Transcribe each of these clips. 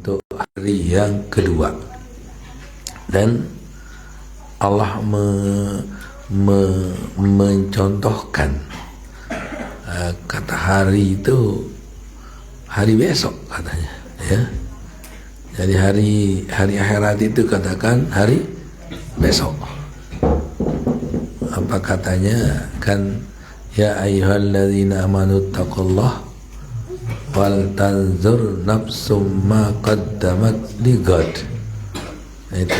untuk hari yang kedua. Dan Allah mencontohkan kata hari itu hari besok katanya, ya. Jadi hari akhirat itu katakan hari besok. Apa katanya kan, ya ayyuhalladzina amanu taqullah wal tanzur nafsum ma qaddamat ligad. Itu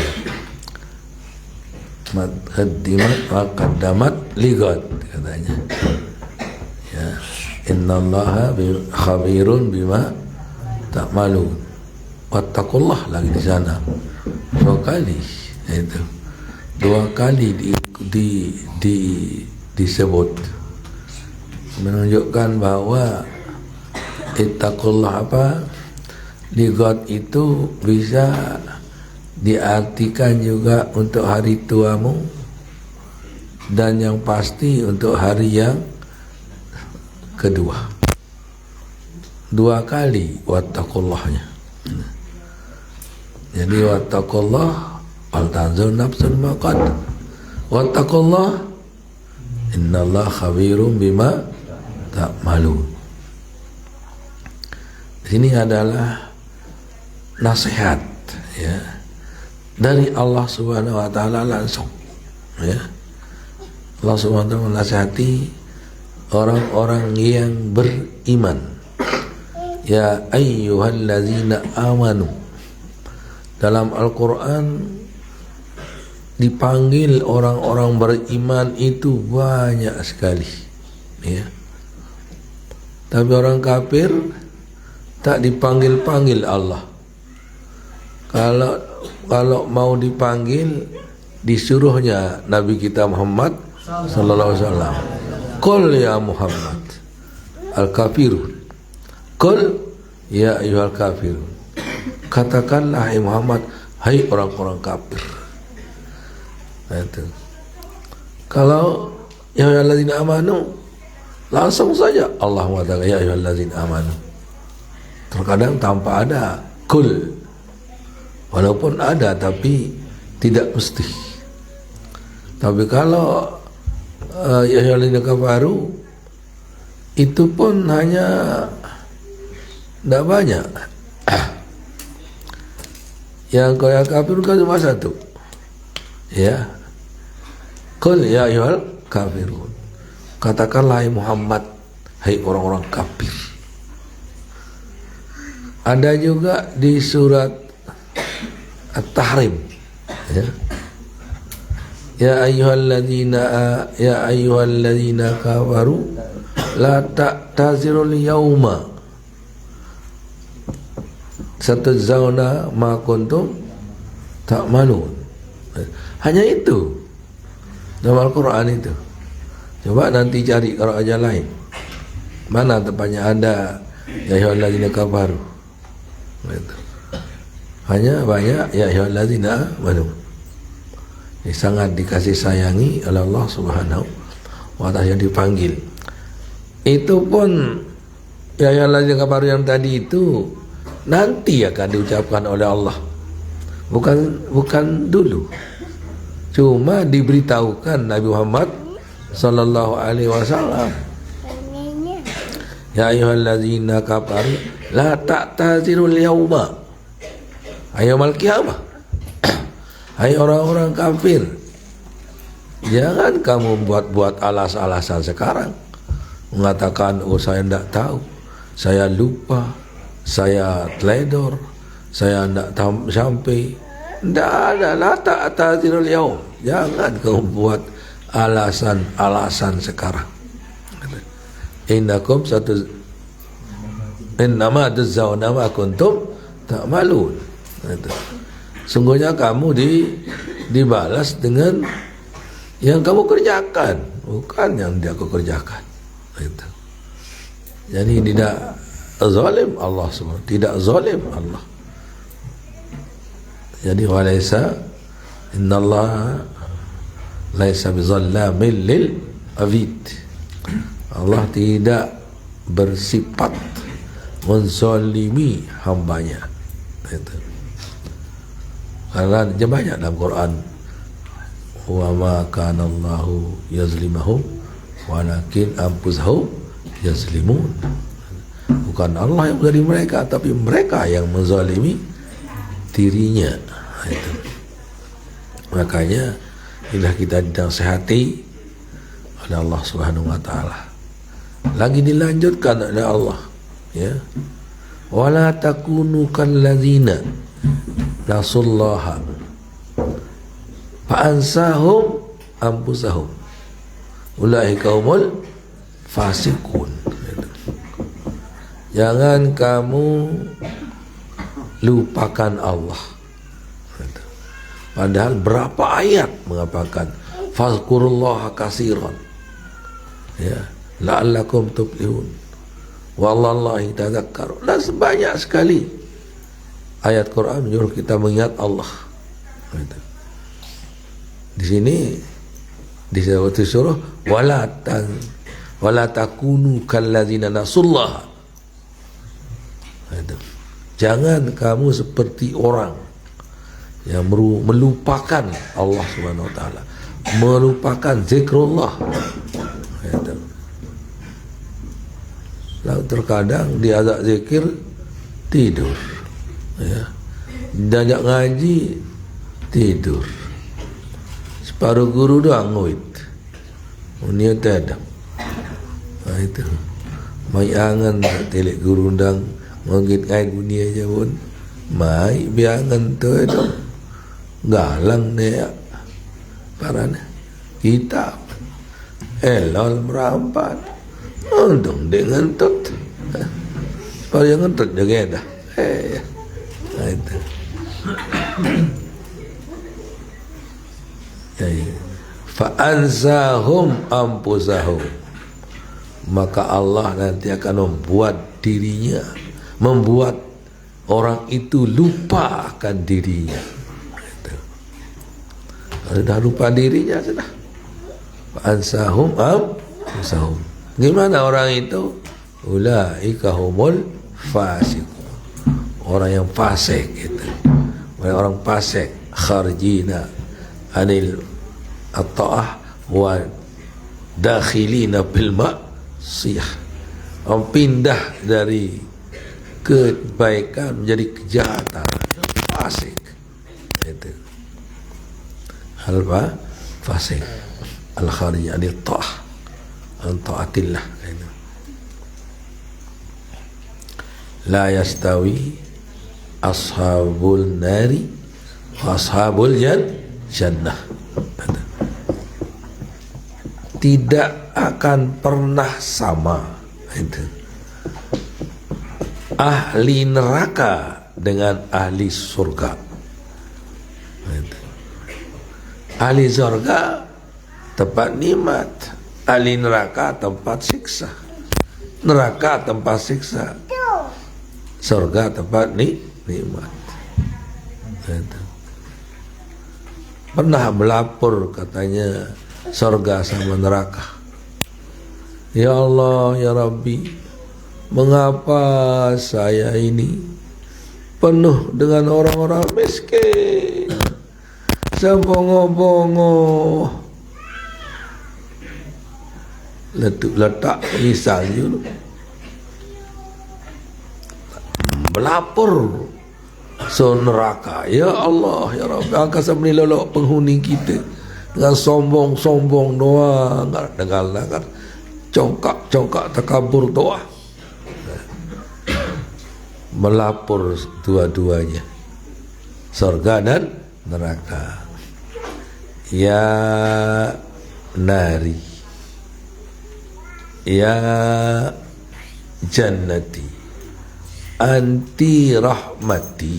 qaddimat wa qaddamat ligad katanya, ya. Innallaha khabirun bima ta'malun. Wattaqullah lagi di sana 2 kali, itu 2 kali disebut, menunjukkan bahwa ittaqullah ligat itu bisa diartikan juga untuk hari tuamu, dan yang pasti untuk hari yang kedua. 2 kali wattaqullahnya. Jadi wattaqullah wal tanzur nafsun ma qaddam. Wattaqullah innallaha khabirum bima ta'malun. Ini adalah nasihat, ya, dari Allah Subhanahu wa taala langsung, ya. Allah Subhanahu wa taala menasihati orang-orang yang beriman. Ya ayyuhallazina amanu. Dalam Al-Quran dipanggil orang-orang beriman itu banyak sekali, ya. Tapi orang kafir tak dipanggil-panggil Allah. Kalau mau dipanggil, disuruhnya Nabi kita Muhammad sallallahu alaihi wasallam, qul ya Muhammad al-kafirun, qul ya ayyuhal kafirun. Katakanlah hai Muhammad, hai orang-orang kafir. Nah, itu. Kalau ya ayyuhallazina amanu, langsung saja Allah mengatakan ya ayyuhallazina amanu. Terkadang tanpa ada kul, walaupun ada tapi tidak mesti. Tapi kalau ya ayyuhallazina kafaru, itu pun hanya tidak banyak. Yang kaya kafir kan cuma 1, ya. Qul ya ayyuhal kafirun. Katakanlah hai Muhammad, hai orang-orang kafir. Ada juga di surat At-Tahrim, ya. Ya ayyuhalladzina kafaru la ta'tazirul yauma satuzzauna ma kuntum ta'malun. Hanya itu dalam Al-Quran itu. Coba nanti cari kalau aja lain, mana tempatnya ada ya ayyuhalladzina kafaru. Hanya banyak ya ayyuhalladzina amanu. Ini sangat dikasih sayangi oleh Allah Subhanahu wa taala yang dipanggil. Itu pun ya ayyuhalladzina kafaru yang tadi itu nanti akan diucapkan oleh Allah, bukan dulu. Cuma diberitahukan Nabi Muhammad sallallahu alaihi wasallam, ya ayyuhallazina kafaru la ta'tazirul yauma, yaumul qiyamah. Hai orang-orang kafir, jangan kamu buat alas-alasan sekarang, mengatakan oh saya tidak tahu, saya lupa, saya teledor, saya tidak sampai. Tidak ada, la ta'tazirul yaum. Jangan kau buat alasan-alasan sekarang. Innama tujzauna ma kuntum ta'malun. Sungguhnya kamu dibalas dengan yang kamu kerjakan, bukan yang dia kerjakan. Jadi tidak zalim Allah SWT, tidak zalim Allah. Jadi walaysa innallaha laisa bizallamin lil abid. Allah tidak bersifat menzalimi hambanya. Itu. Karena dia banyak dalam Quran, wa ma kana Allahu yazlimahum walakin anfusahum yazlimun. Bukan Allah yang menzalimi mereka, tapi mereka yang menzalimi dirinya. Itu. Makanya inilah kita dinasihati oleh Allah Subhanahu wa taala. Lagi dilanjutkan oleh Allah, ya. Wala takunu kalladzina nasullaha fa'ansahum anfusahum ulaika humul fasiqun. Jangan kamu lupakan Allah. Padahal berapa ayat mengatakan fazkurullaha katsiran, ya, la'allakum tuflihun, wallahi tadzakkaru. Dan sebanyak sekali ayat Quran menyuruh kita mengingat Allah. Di sini disuruh wala takunu kalladzina nasullaha. Jangan kamu seperti orang yang melupakan Allah Subhanahu wa taala, melupakan zikrullah. Lalu terkadang diajak zikir tidur, ya. Diajak ngaji tidur. Separuh guru doang nguit. Unia tidak. Nah itu. Mai angan telik guru undang ngongit ngait dunia aja pun. Mai biangan tu itu. Galang dia. Parana. Kita elol merampat. Untung dia ngentut. Kalau yang ngentut jaga dah. Nah itu. Fa'ansahum anfusahum, maka Allah nanti akan membuat dirinya, membuat orang itu lupa akan dirinya. Sudah lupa dirinya sudah. Fa'ansahum anfusahum. Gimana orang itu? Ulaika humul fasiqun. Orang yang fasik gitu. Orang fasik, kharijina anil at-ta'ah wa dakhilina bil ma'siyah. Orang pindah dari kebaikan menjadi kejahatan. Fasik. Itu. Al-fa fasik. Al-kharij anil ta'ah. An ta'atillah. La yastawi ashabul nari wa ashabul jannah. Tidak akan pernah sama itu ahli neraka dengan ahli surga. Itu. Ahli surga tempat nikmat, ahli neraka tempat siksa. Neraka tempat siksa, surga tempat nikmat. Itu. Pernah melapor katanya surga sama neraka. Ya Allah, ya Rabbi, mengapa saya ini penuh dengan orang-orang miskin, sebongo-bongo, letak misal dulu, melapor so neraka. Ya Allah, ya Rabbi, angkat sampai lolok penghuni kita dengan sombong-sombong doang, dengar congkak takabur doang. Melapor dua-duanya, surga dan neraka. Ya nari, ya jannati, anti rahmati,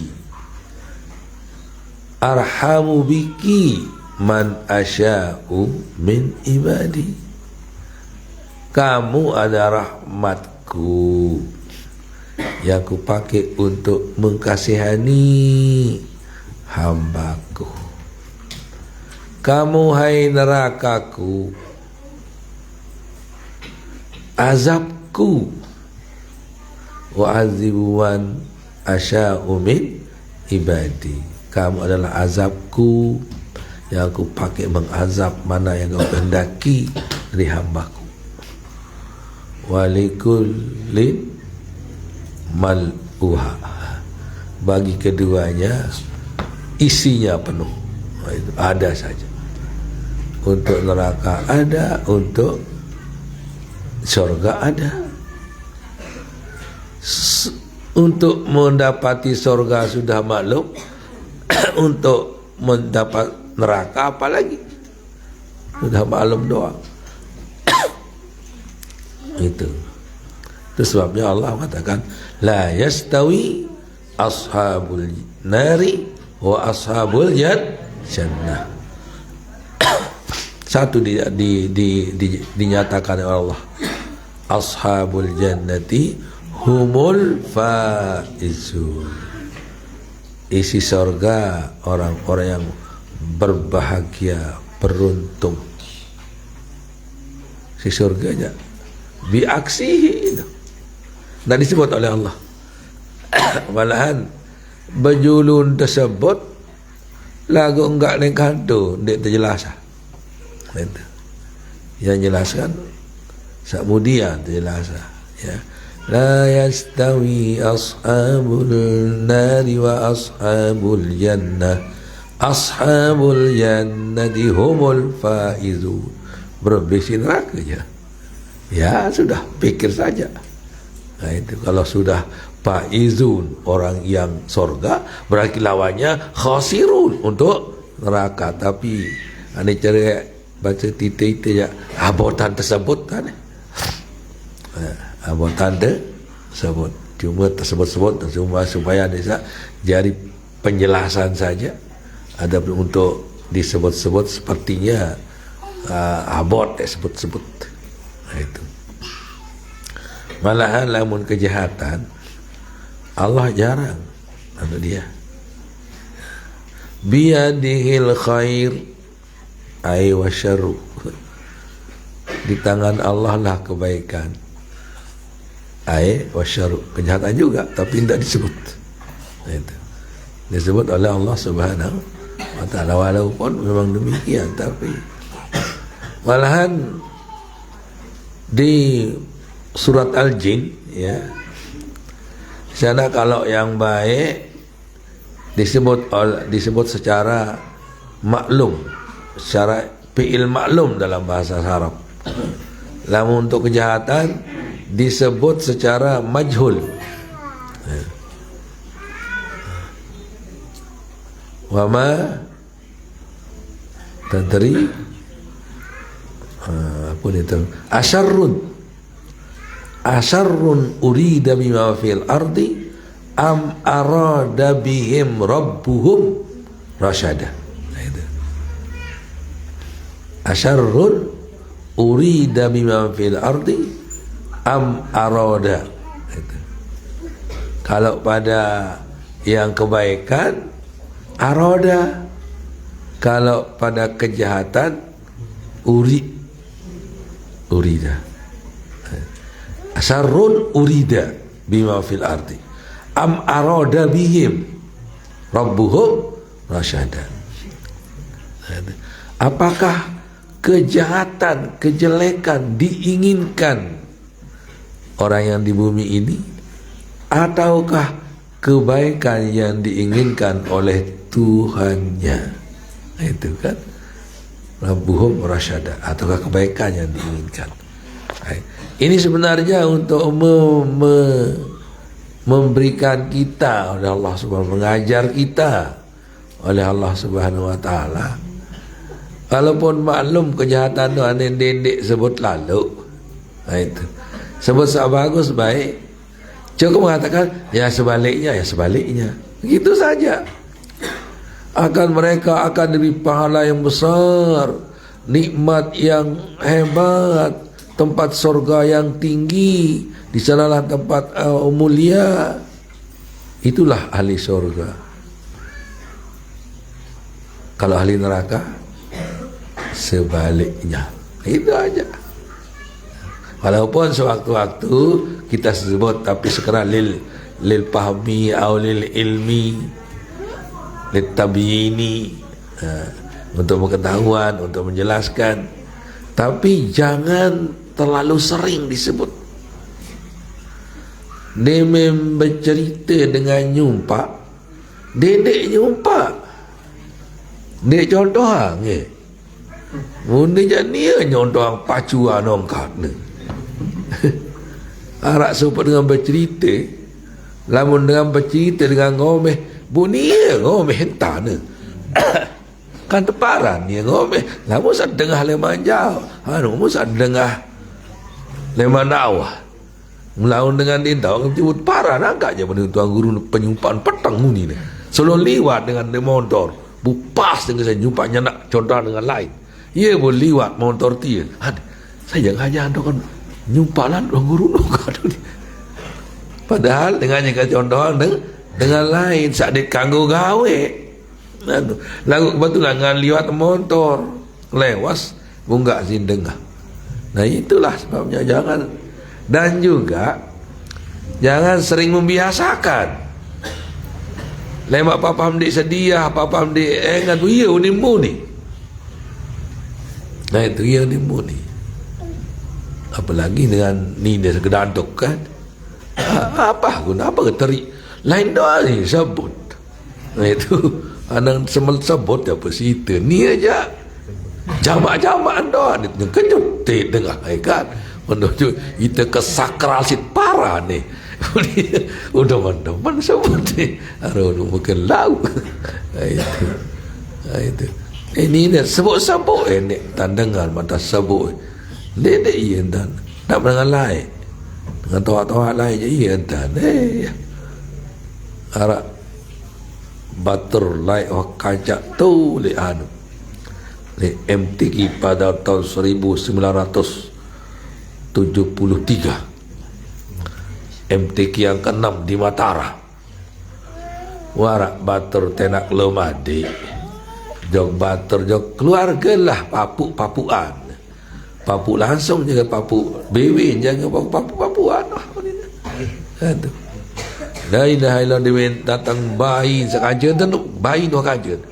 arhamu biki man asya'u min ibadi. Kamu adalah rahmatku yang kupakai untuk mengkasihani hambaku. Kamu hai nerakaku, azabku, wa azibu man asya'u min ibadi. Kamu adalah azabku yang aku pakai mengazab mana yang kau kehendaki dari hambaku. Walikullin mal'uha, bagi keduanya isinya penuh, itu ada saja. Untuk neraka ada, untuk surga ada. Untuk mendapati surga sudah maklum, untuk mendapat neraka apalagi, sudah maklum doang. Itu sebabnya Allah katakan la yastawi ashabul nari wa ashabul jannah. Satu dinyatakan oleh Allah, ashabul jannati humul faizun, isi surga orang-orang yang berbahagia, beruntung. Si surganya biaksihi, dan disebut oleh Allah. Malahan bejulun tersebut lagu enggak lengkado dia terjelas. Yang jelaskan kemudian terjelas ya. La yastawi ashabul nari wa ashabul jannah. Ashabul jannati humul faizun. Berbisi neraka aja. Ya sudah, pikir saja. Nah itu kalau sudah faizun, orang yang surga, berarti lawannya khasirun, untuk neraka. Tapi ini cara baca titik ya, abotan tersebut kan. Abotan tersebut cuma tersebut cuma supaya bisa jadi penjelasan saja. Ada untuk disebut-sebut sepertinya abot sebut-sebut. Nah, itu. Malahan lamun kejahatan Allah jarang untuk dia. Biyadihil khair ay wasyarru, di tangan Allah lah kebaikan, ay wasyarru, kejahatan juga tapi tidak disebut. Nah, itu disebut oleh Allah Subhanahu wa ta'ala, walaupun memang demikian. Tapi malahan di surat Al-Jin ya, sana kalau yang baik disebut secara maklum, secara fi'il maklum dalam bahasa Arab. Namun untuk kejahatan disebut secara majhul. Wa ma tadri, apa itu? Asyarrun urida bima fil ardi am arada bihim rabbuhum rasyada. Asyarrun urida bima fil ardi am arada. Kalau pada yang kebaikan arada, kalau pada kejahatan urida. Asyarrun urida bima fil ardi am arada bihim rabbuhum rasyada. Apakah kejahatan, kejelekan diinginkan orang yang di bumi ini, ataukah kebaikan yang diinginkan oleh Tuhannya? Itu kan rabbuhum rasyada, ataukah kebaikan yang diinginkan. Ini sebenarnya untuk memberikan kita oleh Allah Subhanahu, mengajar kita oleh Allah Subhanahu wa ta'ala. Walaupun maklum kejahatan tu aneh dendek sebut lalu, nah itu sebut bagus baik, cukup mengatakan ya sebaliknya, ya sebaliknya, begitu saja. Mereka akan diberi pahala yang besar, nikmat yang hebat, tempat surga yang tinggi, di sanalah tempat mulia. Itulah ahli surga. Kalau ahli neraka sebaliknya, itu aja. Walaupun sewaktu-waktu kita sebut, tapi sekarang lil pahmi atau lil ilmi, litabini, untuk pengetahuan, untuk menjelaskan, tapi jangan terlalu sering disebut. Dia bercerita dengan nyumpak, dedek nyumpak, dia contoh hang muni jadi nyontoh pacuan nongkat ni. Arak supaya dengan bercerita, lamun dengan bercerita dengan ngomeh, bunyi ngomeh hentak ni. Kan teparan ni ngomeh, lamun sad dengah leman jauh, lamun sad dengah leman awah. Melawan dengan dia tahu jemput parah agak je pada tuan guru penyumpaan petang muni ni. Selalu liwat dengan dia motor, bupas dengan saya jumpanya nak contoh dengan lain. Ia pun liwat motor dia. Saya jangan hanya kan nyumpalan tuan guru ni. Padahal dengan yang contoh dengan lain saat dia kanggo gawe. Lagu kebetulan dengan liwat motor lewas bunga sin dengah. Nah itulah sebabnya jangan. Dan juga jangan sering membiasakan. Lemak papa amdik sedia, papa amdik engan tu iya unimu ni. Nah itu iya unimu ni. Apalagi dengan ni dia segedantuk kan. Apa guna apa keteri? Lain doa ni sebut. Nah itu anak semel sebut apa cerita ni aja. Jamak-jamak doa ni kejut dengar kan. Menuju kita ke sakral sit parah ni. Udah teman sebut ni. Aduh mungkin lau. Itu. Ini dia sebut-sebut ni tandangan mata sebut. Dia iya dan tak pernah lain. Dengan toa-toa lain je iya dan. Arak batur lai kajak tu le anu. Le MTQ pada tahun 1973 MTQ yang ke-6 di Mataram. Warak batur tenak lomadi jog batur jog keluarga lah papuk-papuan papuk langsung jaga papuk bewe jaga papuk-papuan. Aduh la ilaha illallah dia datang bayi sekajen dan bayi dua kajen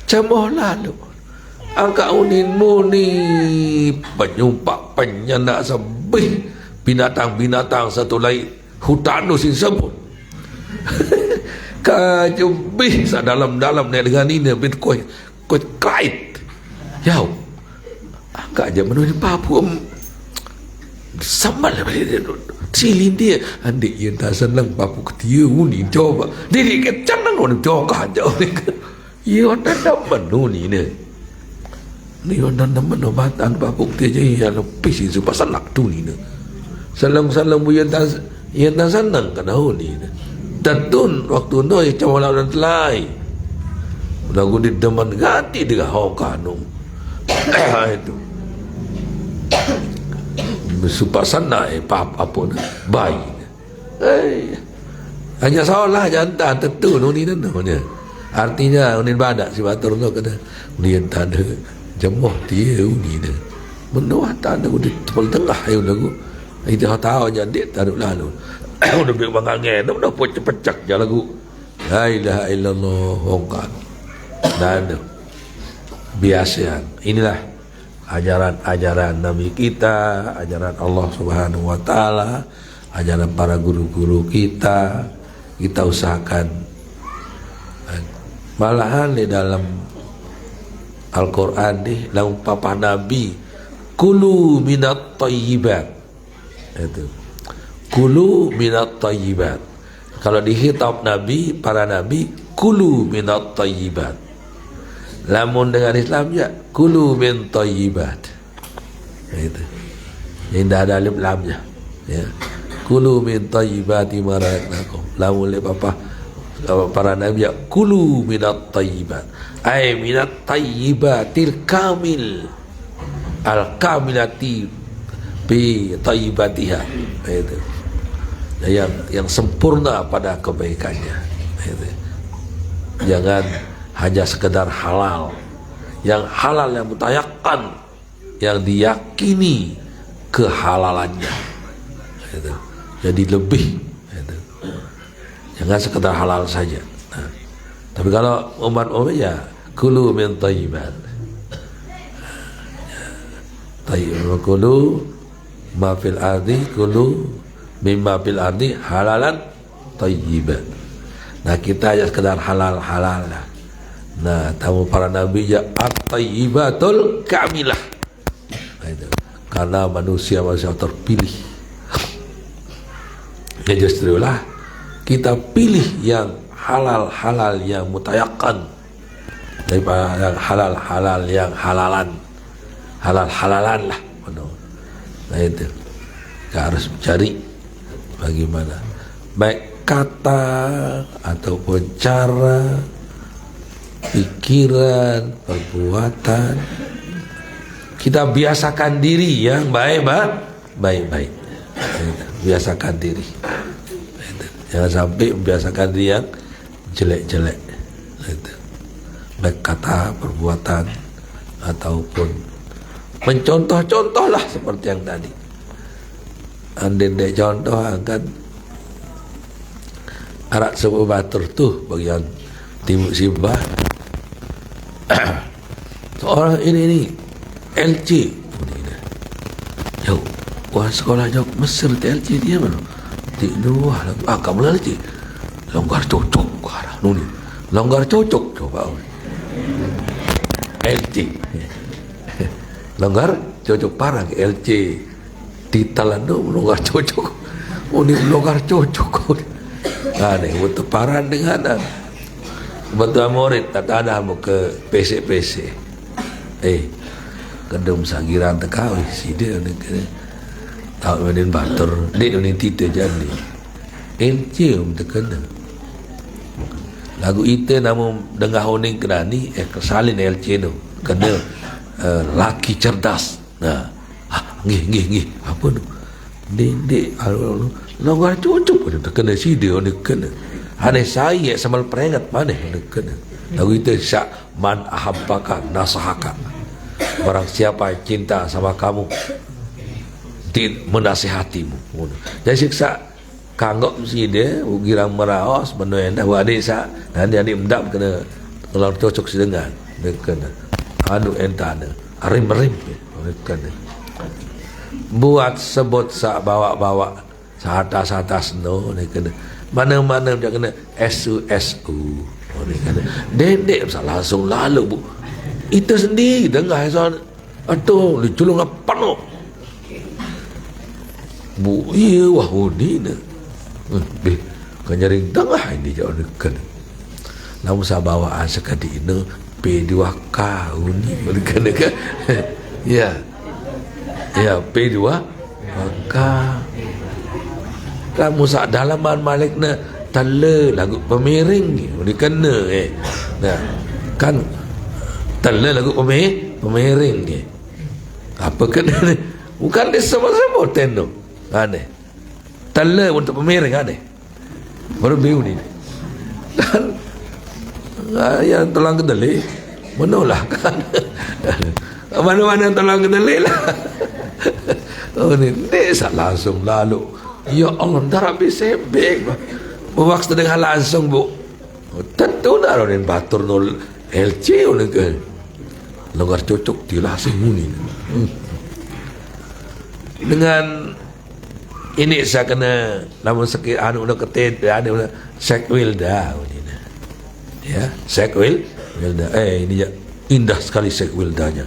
cemoh lalu angka uninmu ni penyumpak penyendak sebih binatang-binatang satu lain hutan tu sin sebut kajubih sa dalam-dalam ni dengan ini bin koi kait yau angka je menuju Papua sama lah silin dia adik yang tak senang Papua ketia uni coba diri kecanang orang coba jauh ia ada menu ni ni orang teman obatan Papua ketia je yang lebih sih supaya sanak tu ni salam-salam yang tak senang kan ni datun waktu tu yang cawa lawan telai lagu di deman ganti dengan hokanum itu supasana apa ni bayi hanya salah jantan tentu ni namanya artinya unin badak si batur tu kena unin tanda jemoh dia uni dia menua tanda di tepal tengah yang lagu itu tahu jadi taruh lalu udah biar bangangnya udah pecah je lagu la ilaha illallah hongkan dan biasa inilah ajaran-ajaran Nabi kita, ajaran Allah Subhanahu wa taala, ajaran para guru-guru kita. Kita usahakan malahan di dalam Al-Qur'an ni dalam papa Nabi kulu minat thayyibat. Itu. Kulu minat thayyibat. Kalau dihitab Nabi, para Nabi kulu minat thayyibat. Lamun dengan Islam ya kulu min thayyibat. Itu. Yang dah ada alif lamnya. Ya. Kulu min thayyibati ma razaqnakum. Lamun le papa para nabi ya kulu minat thayyibat. Ai minat thayyibatil kamil. Al kamilati bi thayyibatiha. Itu. Yang sempurna pada kebaikannya. Itu. Jangan hanya sekedar halal, yang halal yang mutayakkan, yang diyakini kehalalannya. Itu. Jadi lebih. Itu. Jangan sekedar halal saja. Nah, Tapi kalau umat ya kulu min thayyibat. Tayyib kulu ma fil ardi kulu mimma fil ardi halalan thayyiban. Nah kita aja sekedar halal-halal lah. Nah tamu para nabi ya at-thayyibatul kamilah. Nah, itu. Karena manusia terpilih. Ya justru lah kita pilih yang halal-halal yang mutayakan daripada yang halal-halal yang halalan. Halal-halalan lah. Nah itu kita harus mencari bagaimana baik kata ataupun cara, pikiran, perbuatan kita biasakan diri yang baik-baik. Biasakan diri. Jangan sampai membiasakan diri yang jelek-jelek. Baik kata, perbuatan ataupun mencontoh-contoh lah seperti yang tadi. Andai contoh akan arak sebuah batur tuh bagian timur Simbah. Orang ini LC. Yo, wah sekolah jauh Mesir LC dia mana? Di dua kamu LC. Longgar cocok karena nuni. Longgar cocok coba. LC. Longgar cocok parang LC. Di Talando longgar cocok. Ini longgar cocok. Aneh, untuk paran dengan betul murid tak ada mau ke PC kedum sagiran tekawi si dia ni tahu menin batur dia ni tite jadi encium terkena lagu itu namun dengar honing kerani kesalin LC tu kena laki cerdas. Nah ngih apa tu dek longgar cucuk pun terkena si dia ni kena aneh saya samal peringat mana ni kena lagu itu syak man ahabbaka nasahaka barang siapa yang cinta sama kamu menasihatimu. Jadi siksa kanggok si dia girang meraos menuendah wa desa dan dia mendap kena longgar cocok si dengan kena anu entana arim-rim kena buat sebut sa bawa-bawa sahatas no ni kena mana-mana dia kena SU ni kena dendek langsung lalu bu itu sendiri dengar soal atau diculung apa no bu iya wah ni na kan nyaring dengar ini jauh ni kena namun saya bawaan sekali ini P2K ni kena kan ya P2K kamu sak dalaman malik na tala lagu pemiring ni kena nah kan tala lagu pemiring ni apa kena ni bukan dia sama-sama tendo aneh tala untuk pemiring aneh baru biu ni kan yang telang kedeli menolak kan mana-mana telang kedeli lah oh ni desa langsung lalu ya Allah darah bisa beg waktu dengan langsung bu tentu naronin batur nol LC ni kan longgar cocok tilah semuni dengan ini saya kena namun sekir anu nak ketet ada sekwil dah ya sekwil dah ini ya indah sekali sekwil dahnya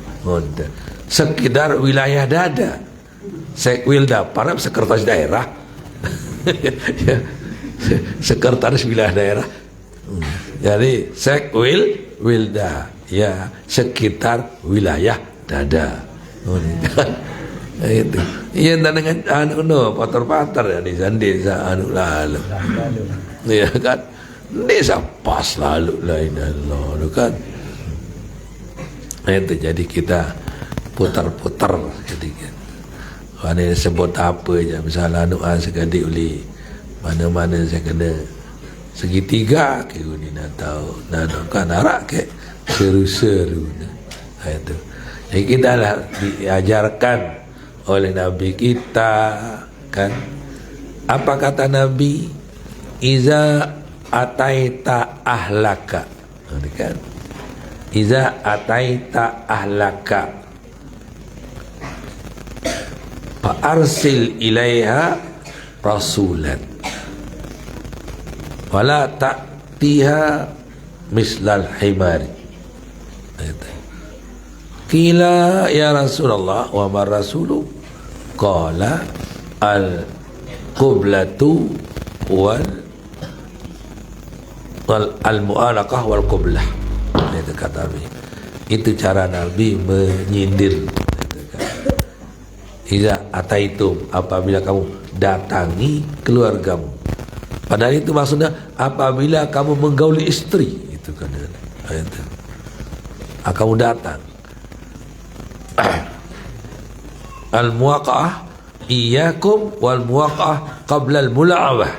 sekedar wilayah dada sekwil dah para sekretaris daerah ya, sekretaris wilayah daerah jadi sekwil wilda ya sekitar wilayah dada itu iya dengan anu no patar-patar ya di desa anu lalu ya kan desa pas lalu lain Allah kan itu jadi kita putar-putar ketika mana sebut apa je misalnya anu sekali uli mana-mana saya kena segitiga ke ni nak tahu nak kan arak ke seru-seru itu jadi kita lah diajarkan oleh Nabi kita kan apa kata Nabi iza ataita ahlaka Ini kan. Iza ataita ahlaka fa arsil ilaiha rasulan wala ta'tiha mislal himari. Qila ya Rasulullah wa ma rasulu qala al qiblatu wal al-mu'alaqah wal qiblah. Itu kata Nabi. Itu cara Nabi menyindir. Iza ataitum, apabila kamu datangi keluargamu. Padahal itu maksudnya apabila kamu menggauli istri, itu kan ayat. Kamu datang. Al-muwaqa'ah iyyakum wal muwaqa'ah qabla al-mula'abah.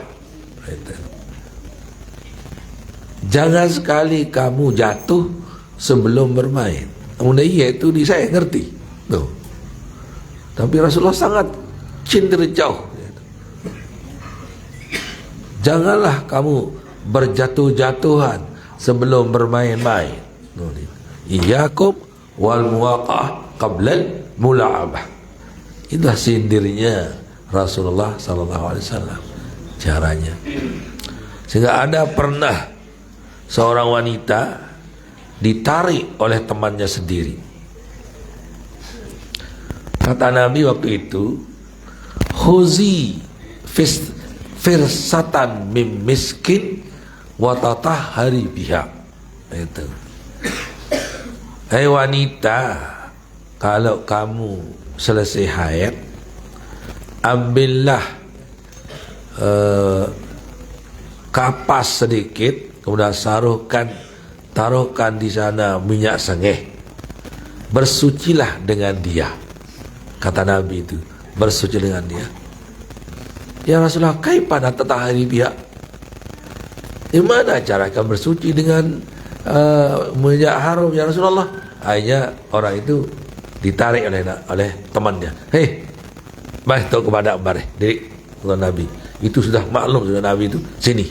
Jangan sekali kamu jatuh sebelum bermain. Kemudian iya itu saya ngerti. Tuh. Tapi Rasulullah sangat cenderjauh. Janganlah kamu berjatuh-jatuhan sebelum bermain-main. Iyyakum wal muwaqa'ah qablal mula'abah. Itulah sindirnya Rasulullah SAW. Caranya. Sehingga ada pernah seorang wanita ditarik oleh temannya sendiri. Kata Nabi waktu itu, khuzi firsatan mim miskin wa tatahhari biha. Itu. Hai wanita, kalau kamu selesai haid, ambillah kapas sedikit, kemudian taruhkan di sana minyak sengeh, bersucilah dengan dia. Kata Nabi itu, bersuci dengan dia. Ya Rasulullah, kaipana tatahhari biha? Gimana cara kamu bersuci dengan minyak harum ya Rasulullah? Akhirnya orang itu ditarik oleh temannya. Hei, baik tahu kepada Ambar, diri Nabi. Itu sudah maklum sudah Nabi itu. Sini,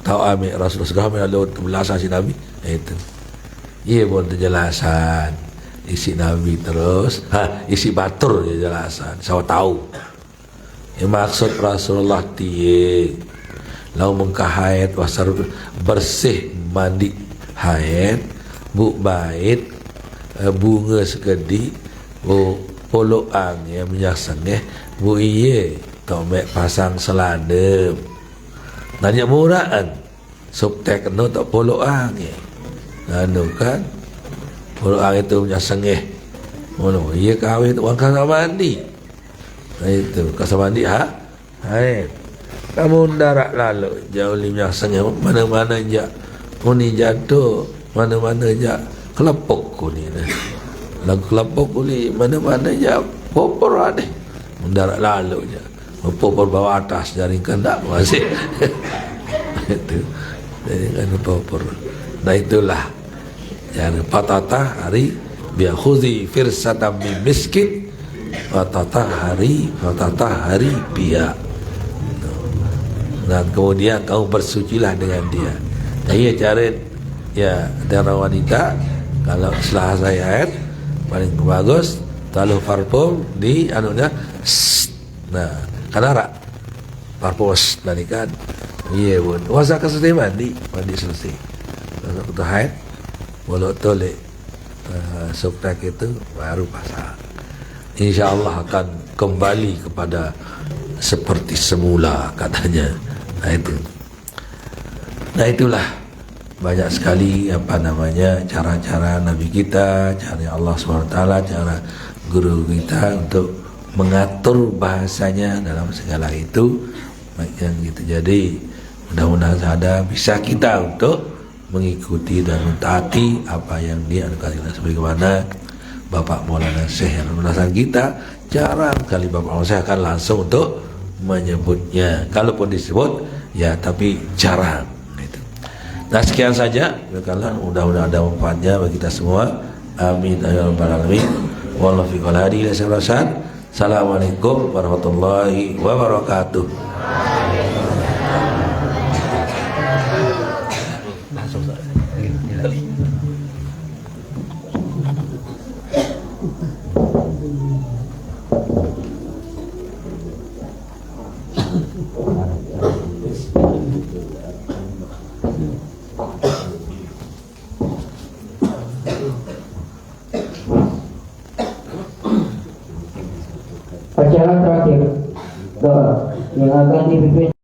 tahu ambil Rasulullah segala melalui kebelasan si Nabi. Itu, iya pun penjelasan isi Nabi terus, isi batur penjelasan. Saya tahu. Ya, maksud Rasulullah tiye, lau mengkahayat wasar bersih mandi haid, bu bait bunga sekedi, bu poloang ya minyak sengeh, bu iye tomek pasang seladem. Nanya murahan, subtek no tak poloang ya, anu kan, poloang itu minyak sengeh, mono iye kawin uang kasa mandi, nah itu kasa mandi haid. Kamu darak lalu jauh minyak sengeh mana-mana aja, uni jatuh mana-mana aja. Kelepok ku ni dah. Lagu kelepok ku ni mana-mana je popor ada. Mendarat lalu je. Popor bawah atas jaringkan tak masih. Itu. Jaringkan popor. Nah itulah. Yang patata hari biya khuzi firsatan min miskin patata hari biya. Dan kemudian kamu bersucilah dengan dia. Nah, ia cara ya ada wanita kalau setelah saya haid paling bagus taruh parfum di anunya. Nah, kanara parfum dari kan. Iya pun. Wasa selesai mandi selesai. Kalau kita haid, walau tolek subtak itu baru pasang. InsyaAllah akan kembali kepada seperti semula katanya. Nah itu. Nah itulah. Banyak sekali cara-cara Nabi kita, cara Allah SWT, cara guru kita untuk mengatur bahasanya dalam segala itu. Yang gitu. Jadi mudah-mudahan saja bisa kita untuk mengikuti dan mentaati apa yang dianugerahkan kita. Sebagaimana Bapak Maulana Syekh yang menasan kita, jarang kali Bapak Maulana Syekh akan langsung untuk menyebutnya. Kalaupun disebut, ya tapi jarang. Nah sekian saja, mudah-mudahan ada manfaatnya bagi kita semua. Amin ya rabbal alamin. Wallahu fi qaladi rasyad. Assalamualaikum warahmatullahi wabarakatuh. Acara terakhir doa yang akan dipimpin